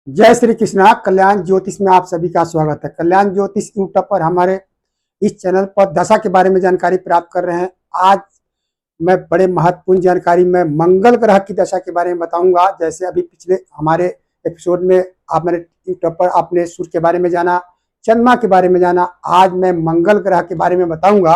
जय श्री कृष्णा। कल्याण ज्योतिष में आप सभी का स्वागत है। कल्याण ज्योतिष यूट्यूब पर हमारे इस चैनल पर दशा के बारे में जानकारी प्राप्त कर रहे हैं। आज मैं बड़े महत्वपूर्ण जानकारी में मंगल ग्रह की दशा के बारे में बताऊंगा। जैसे अभी पिछले हमारे एपिसोड में आप मेरे यूट्यूब पर आपने सूर्य के बारे में जाना, चंद्रमा के बारे में जाना। आज मैं मंगल ग्रह के बारे में बताऊंगा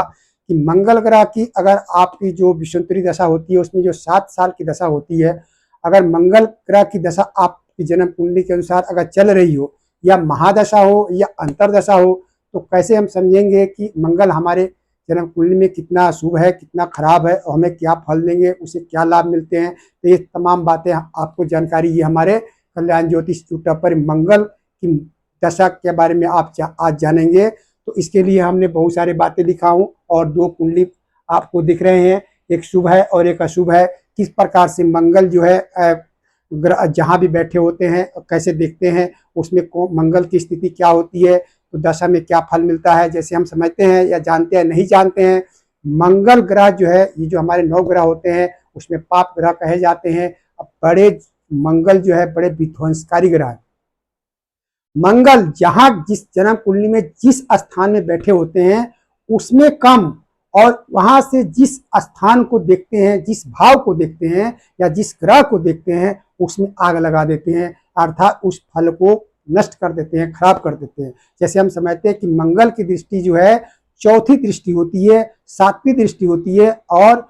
कि मंगल ग्रह की अगर आपकी जो विषुवंतरी दशा होती है उसमें जो 7 साल की दशा होती है, अगर मंगल ग्रह की दशा आपकी जन्म कुंडली के अनुसार अगर चल रही हो या महादशा हो या अंतरदशा हो, तो कैसे हम समझेंगे कि मंगल हमारे जन्म कुंडली में कितना शुभ है, कितना खराब है और हमें क्या फल देंगे, उसे क्या लाभ मिलते हैं। तो ये तमाम बातें आपको जानकारी ये हमारे कल्याण ज्योतिष यूट्यूब पर मंगल की दशा के बारे में आप आज जानेंगे। तो इसके लिए हमने बहुत सारी बातें लिखा हूँ और 2 कुंडली आपको दिख रहे हैं, एक शुभ है और एक अशुभ है। किस प्रकार से मंगल जो है ग्रह जहाँ भी बैठे होते हैं कैसे देखते हैं, उसमें मंगल की स्थिति क्या होती है, तो दशा में क्या फल मिलता है। जैसे हम समझते हैं या जानते हैं, नहीं जानते हैं, मंगल ग्रह जो है ये जो हमारे 9 ग्रह होते हैं उसमें पाप ग्रह कहे जाते हैं। अब बड़े मंगल जो है बड़े विध्वंसकारी ग्रह है। मंगल जहां जिस जन्म कुंडली में जिस स्थान में बैठे होते हैं उसमें कम, और वहां से जिस स्थान को देखते हैं, जिस भाव को देखते हैं या जिस ग्रह को देखते हैं उसमें आग लगा देते हैं, अर्थात उस फल को नष्ट कर देते हैं, खराब कर देते हैं। जैसे हम समझते हैं कि मंगल की दृष्टि जो है चौथी दृष्टि होती है, 7वीं दृष्टि होती है और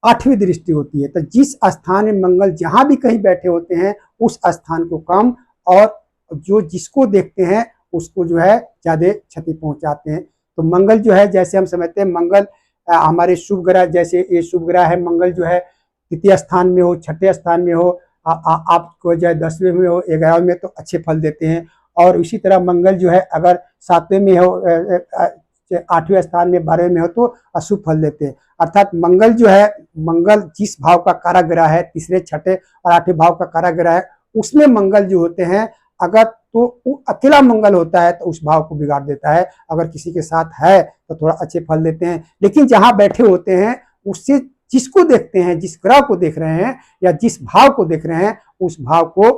8वीं दृष्टि होती है। तो जिस स्थान में मंगल जहां भी कहीं बैठे होते हैं उस स्थान को कम, और जो जिसको देखते हैं उसको जो है ज्यादा क्षति पहुंचाते हैं। तो मंगल जो है जैसे हम समझते हैं मंगल हमारे शुभ ग्रह, जैसे ये शुभ ग्रह है मंगल जो है तृतीय स्थान में हो, छठे स्थान में हो, आपको जो है 10वें में हो, 11वें में, तो अच्छे फल देते हैं। और इसी तरह मंगल जो है अगर 7वें में हो, 8वें स्थान में, 12वें में हो तो अशुभ फल देते हैं। अर्थात मंगल जो है, मंगल जिस भाव का कारक ग्रह है, तीसरे, छठे और 8वें भाव का कारक ग्रह है, उसमें मंगल जो होते हैं अगर तो अकेला मंगल होता है तो उस भाव को बिगाड़ देता है, अगर किसी के साथ है तो थोड़ा अच्छे फल देते हैं। लेकिन जहां बैठे होते हैं उससे जिसको देखते हैं, जिस ग्रह को देख रहे हैं या जिस भाव को देख रहे हैं उस भाव को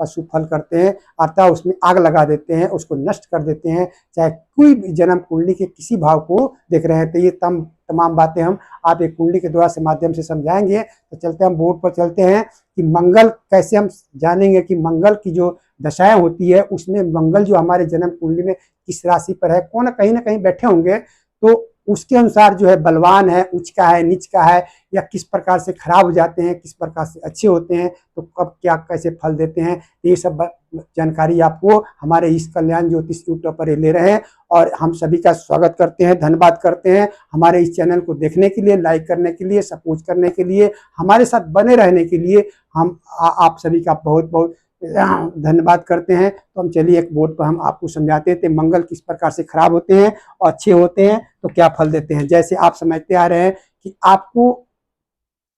अशुभ फल करते हैं, अर्थात उसमें आग लगा देते हैं, उसको नष्ट कर देते हैं। चाहे कोई भी जन्म कुंडली के किसी भाव को देख रहे हैं, तो ये तमाम बातें हम आप एक कुंडली के द्वारा से माध्यम से समझाएंगे। तो चलते हम बोर्ड पर चलते हैं कि मंगल कैसे हम जानेंगे कि मंगल की जो दशाएं होती है उसमें मंगल जो हमारे जन्म कुंडली में किस राशि पर है, कौन ना कहीं बैठे होंगे, तो उसके अनुसार जो है बलवान है, उच्च का है, नीच का है, या किस प्रकार से खराब हो जाते हैं, किस प्रकार से अच्छे होते हैं, तो कब क्या कैसे फल देते हैं, ये सब जानकारी आपको हमारे इस कल्याण ज्योतिष यूट्यूब पर ले रहे हैं। और हम सभी का स्वागत करते हैं, धन्यवाद करते हैं हमारे इस चैनल को देखने के लिए, लाइक करने के लिए, सपोर्ट करने के लिए, हमारे साथ बने रहने के लिए हम आप सभी का बहुत बहुत धन्यवाद करते हैं। तो हम चलिए एक बोर्ड पर हम आपको समझाते थे मंगल किस प्रकार से खराब होते हैं और अच्छे होते हैं तो क्या फल देते हैं। जैसे आप समझते आ रहे हैं कि आपको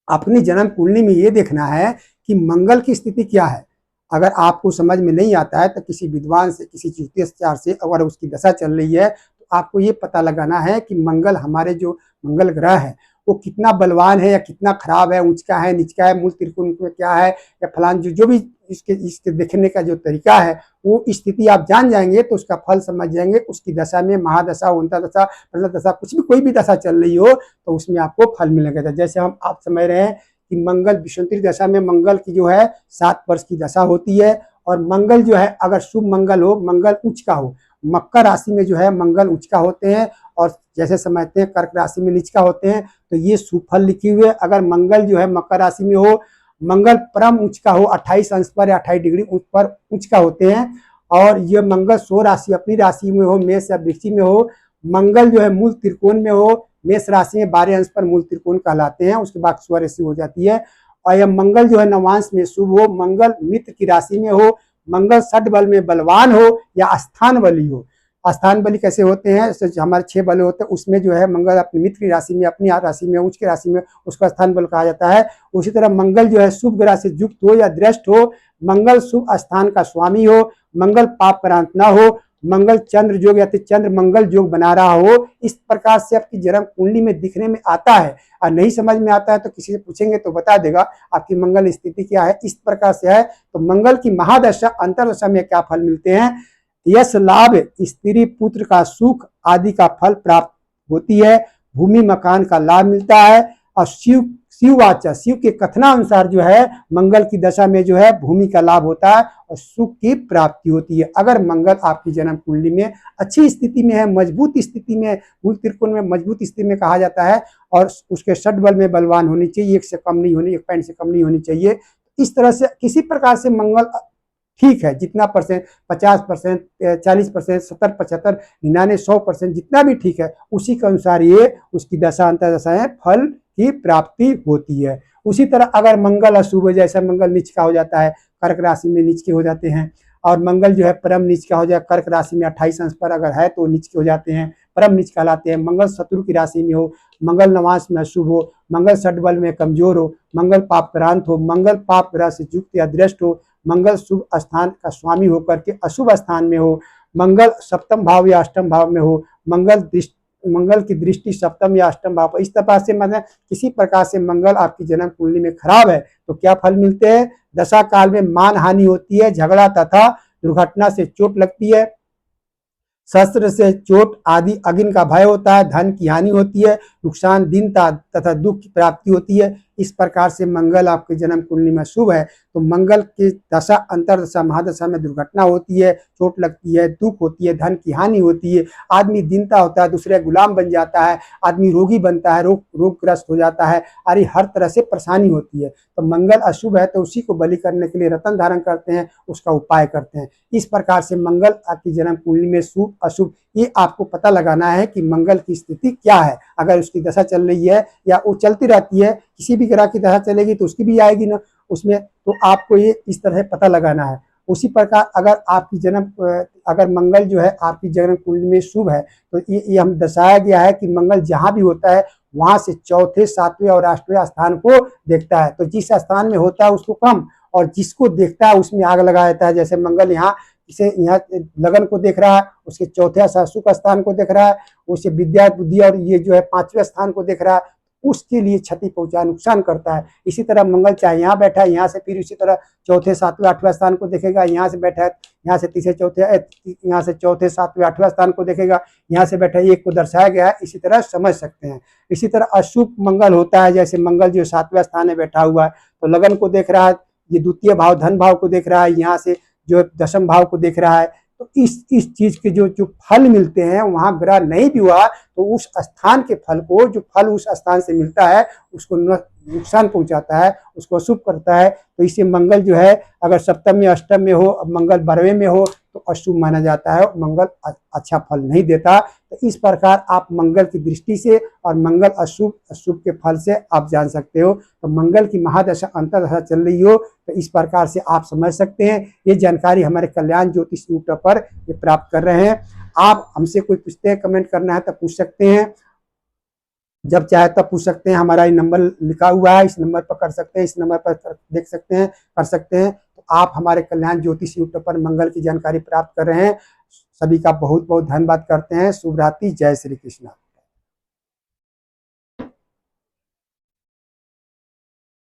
अपनी जन्म कुंडली में ये देखना है कि मंगल की स्थिति क्या है। अगर आपको समझ में नहीं आता है तो किसी विद्वान से, किसी ज्योतिषाचार्य से अगर उसकी दशा चल रही है तो आपको ये पता लगाना है कि मंगल हमारे जो मंगल ग्रह है वो कितना बलवान है या कितना खराब है, ऊंचा है, नीचा है, मूल त्रिकोण में क्या है, या फलान जो भी इसके देखने का जो तरीका है वो स्थिति आप जान जाएंगे तो उसका फल समझ जाएंगे। उसकी दशा में महादशा, अंतरदशा, दशा, कुछ भी कोई भी दशा चल रही हो तो उसमें आपको फल मिलेगा। जैसे हम आप समझ रहे हैं कि मंगल विषुवंतरी दशा में मंगल की जो है 7 वर्ष की दशा होती है, और मंगल जो है अगर शुभ मंगल हो, मंगल उच्च का हो, मकर राशि में जो है मंगल उच्च का होते हैं, और जैसे समझते हैं कर्क राशि में नीच का होते हैं, तो ये शुभ फल लिखे हुए। अगर मंगल जो है मकर राशि में हो, मंगल परम उच्च का हो, 28 अंश पर या 28 डिग्री पर उच्च का होते हैं, और ये मंगल 100 राशि अपनी राशि में हो, मेष या वृश्चिक में हो, मंगल जो है मूल त्रिकोण में हो, मेष राशि में 12 अंश पर मूल त्रिकोण कहलाते हैं, उसके बाद स्वराशि हो जाती है। और यह मंगल जो है नवांश में शुभ हो, मंगल मित्र की राशि में हो, मंगल षड बल में बलवान हो या स्थान बली हो। स्थान बली कैसे होते हैं, हमारे 6 बल होते हैं, उसमें जो है मंगल अपनी मित्र की राशि में, अपनी राशि में, उच्च की राशि में, उसका स्थान बल कहा जाता है। उसी तरह मंगल जो है शुभ ग्रह से युक्त हो या दृष्ट हो, मंगल शुभ स्थान का स्वामी हो, मंगल पाप क्रांत न हो, मंगल चंद्र योग या चंद्र मंगल योग बना रहा हो, इस प्रकार से आपकी जन्म कुंडली में दिखने में आता है। और नहीं समझ में आता है तो किसी से पूछेंगे तो बता देगा आपकी मंगल स्थिति क्या है। इस प्रकार से है तो मंगल की महादशा अंतरदशा में क्या फल मिलते हैं, यश लाभ, स्त्री पुत्र का सुख आदि का फल प्राप्त होती है, भूमि मकान का लाभ मिलता है। और शिववाचा, शिव के कथनानुसार जो है मंगल की दशा में जो है भूमि का लाभ होता है और सुख की प्राप्ति होती है। अगर मंगल आपकी जन्म कुंडली में अच्छी स्थिति में है, मजबूत स्थिति में, मूल त्रिकोण में मजबूत स्थिति में कहा जाता है, और उसके षट बल में बलवान होनी चाहिए, 1 से कम नहीं होनी, 1 पॉइंट से कम नहीं होनी चाहिए। इस तरह से किसी प्रकार से मंगल ठीक है, जितना परसेंट 50%, 40%, 70, 75, 99, 100% जितना भी ठीक है, उसी के अनुसार ये उसकी दशा अंतरदशाएं फल की प्राप्ति होती है। उसी तरह अगर मंगल अशुभ है, जैसे मंगल नीच का हो जाता है, कर्क राशि में नीच के हो जाते हैं, और मंगल जो है परम नीच का हो जाए, कर्क राशि में 28 अंश पर अगर है तो नीच के हो जाते हैं, परम नीच कहलाते हैं। मंगल शत्रु की राशि में हो, मंगल नवांश में अशुभ हो, मंगल षट बल में कमजोर हो, मंगल पापक्रांत हो, मंगल पाप ग्रह से युक्त या दृष्ट हो, मंगल शुभ स्थान का स्वामी होकर के अशुभ स्थान में हो, मंगल सप्तम भाव या अष्टम भाव में हो, मंगल की दृष्टि सप्तम या अष्टम भाव पर, इस तरह से मतलब किसी प्रकार से मंगल आपकी जन्म कुंडली में खराब है तो क्या फल मिलते हैं, दशा काल में मान हानि होती है, झगड़ा तथा दुर्घटना से चोट लगती है, शस्त्र से चोट आदि अग्नि का भय होता है, धन की हानि होती है, नुकसान दीनता तथा दुख की प्राप्ति होती है। इस प्रकार से मंगल आपके जन्म कुंडली में शुभ है तो मंगल की दशा अंतरदशा महादशा में दुर्घटना होती है, चोट लगती है, दुख होती है, धन की हानि होती है, आदमी दीनता होता है, दूसरे गुलाम बन जाता है, आदमी रोगी बनता है, रोगग्रस्त हो जाता है, अरे हर तरह से परेशानी होती है। तो मंगल अशुभ है तो उसी को बलि करने के लिए रतन धारण करते हैं, उसका उपाय करते हैं। इस प्रकार से मंगल आपकी जन्म कुंडली में शुभ अशुभ ये आपको पता लगाना है कि मंगल की स्थिति क्या है। अगर उसकी दशा चल रही है या वो चलती रहती है, किसी भी ग्रह की दशा चलेगी तो उसकी भी आएगी ना उसमें, तो आपको ये इस तरह पता लगाना है। उसी प्रकार अगर आपकी अगर मंगल जो है आपकी जन्म कुंडली में शुभ है तो ये हम दर्शाया गया है कि मंगल जहाँ भी होता है वहां से चौथे, सातवें और आठवें स्थान को देखता है। तो जिस स्थान में होता है उसको कम, और जिसको देखता है उसमें आग लगा देता है। जैसे मंगल यहाँ लगन को देख रहा है, उसके चौथे सुख स्थान को देख रहा है, उसे विद्या बुद्धि और ये जो है 5वें स्थान को देख रहा है, उसके लिए क्षति पहुंचा, नुकसान करता है। इसी तरह मंगल चाहे यहाँ बैठा है, यहाँ से फिर इसी तरह चौथे, सातवें, आठवें स्थान को देखेगा, यहाँ से बैठा है, यहाँ से तीसरे, चौथे, यहाँ से चौथे, सातवें, आठवें स्थान को देखेगा, यहाँ से बैठा है, एक को दर्शाया गया है, इसी तरह समझ सकते हैं। इसी तरह अशुभ मंगल होता है, जैसे मंगल जो 7वें स्थान में बैठा हुआ है तो लगन को देख रहा है, ये द्वितीय भाव धन भाव को देख रहा है, यहाँ से जो दशम भाव को देख रहा है। तो इस चीज के जो फल मिलते हैं वहां ग्रह नहीं भी हुआ तो उस स्थान के फल को, जो फल उस स्थान से मिलता है उसको नुकसान पहुंचाता है, उसको अशुभ करता है। तो इसे मंगल जो है अगर सप्तम में, अष्टम में हो, मंगल 12वें में हो तो अशुभ माना जाता है, मंगल अच्छा फल नहीं देता। तो इस प्रकार आप मंगल की दृष्टि से और मंगल अशुभ के फल से आप जान सकते हो। तो मंगल की महादशा अंतरदशा चल रही हो तो इस प्रकार से आप समझ सकते हैं। ये जानकारी हमारे कल्याण ज्योतिष यूट्यूब पर ये प्राप्त कर रहे हैं। आप हमसे कोई पूछते हैं, कमेंट करना है तो पूछ सकते हैं, जब चाहे तब पूछ सकते हैं। हमारा ये नंबर लिखा हुआ है, इस नंबर पर कर सकते हैं, इस नंबर पर देख सकते हैं, कर सकते हैं। तो आप हमारे कल्याण ज्योतिष यूट्यूब पर मंगल की जानकारी प्राप्त कर रहे हैं। सभी का बहुत बहुत धन्यवाद करते हैं। शुभ रात्रि, जय श्री कृष्ण।